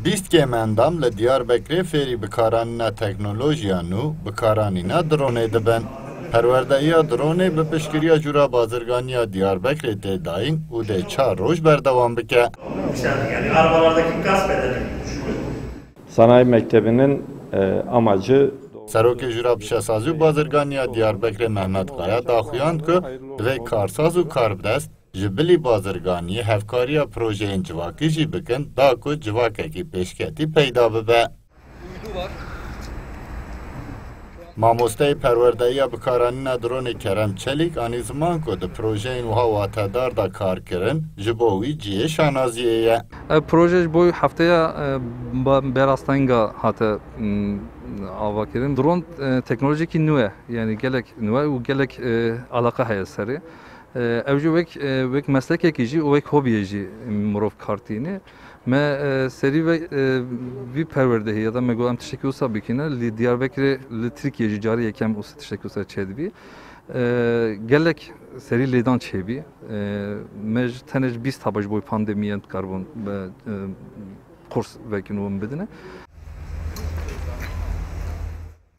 بیست که مندام لدیاربکر فری بکارانینا تکنولوژیا نو بکارانینا درونه دبن. پرورده‌ای درونه به پشکریا جورا بازرگانیا دیاربکر تداین و ده 4 روز بردوام بکه. Yani arabalardaki gasp ederek. Sanayi Mektebi'nin amacı سروک جورا پشسازو بازرگانیا دیاربکر مهمت قایا داخویاند که دوی کارساز و کاربدست جبلی بازرگانی هفکاریا پروژه جواکی جی بکن دا که جواکی کی پیشکتی پیدا ببه. ماموسته پرورده‌ای بکارانینا درون کرم چلیک آنی زمان که ده پروژه اینوها واتدار دا کار کرن جبوی جیه شانازیه. پروژه boyu haftaya Berastanga hatta avakirin drone teknolojik nüve yani gelek nüve u gelek alaka hayasari evju vek meslek ekici u vek hobiyeji morof kartini me seri ve bir perverdehi ya da me golam teşekkür usa bikine li Diyarbakır li Türkiye cari yekem usa teşekkür usa çedbi gelek seri lidan çebi mej tenej 20 tabaj boy pandemiyen karbon kurs vekin bedine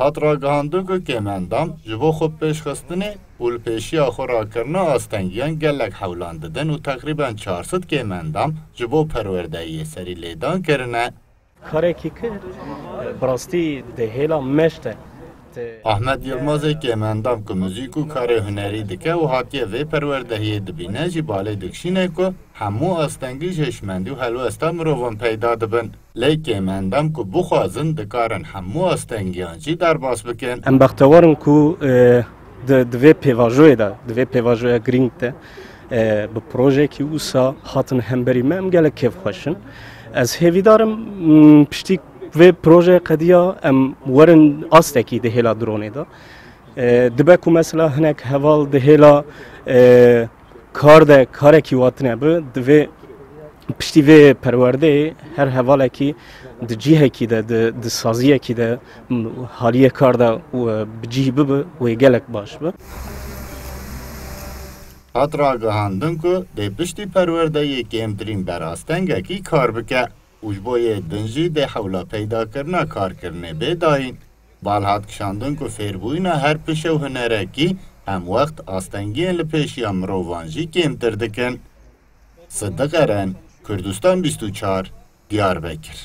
هاترا گهاندو که کمندام جبو خوب پیش خستنه اول پیشی آخورا کرنا آستنگیان گلک حولانددن و تقریبا 400 کمندام جبو پروردهی سری لیدان کرنه. کارکی که براستی ده هیلا مشته. احمد یلماز کمندام که موزیک و کار هنری دکه و حاکیه و پروردهی دبینه جی باله دکشینه که همو آستنگی جشمندی و حلو استا مروان پیدا دبن. لیکه مندم که بخوازن دکارن همو آستنگیان جی در باس بکن. ام بختوارم که دوی پیواجوی ده دوی پیواجوی گرینگ ده به پروژه که اوسا خاطن همبری مم گله کیف خوشن از هیویدارم پشتی و پروژه قدیا ام ورن آستکی ده هلا درونه ده دبکو مثلا هنک حوال ده هلا کار کی واتنه به دوی پشتی و پرورده هر حواله کی د جیه کی د سازیه کی د حالیه کار ده و بجیه به و گلک باش به هاترا گهاندن که ده پشتی پرورده کمترین براستنگه کی کار بکه اوجبوی دنجی ده حولا پیدا کرنا کار کرنه بداین بالهات کشاندن که فیربوینا هر پشه و هنره کی هم وقت آستنگین لپیشی امروانجی کمتر دکن. صدق ارن کردستان 24 دیاربکر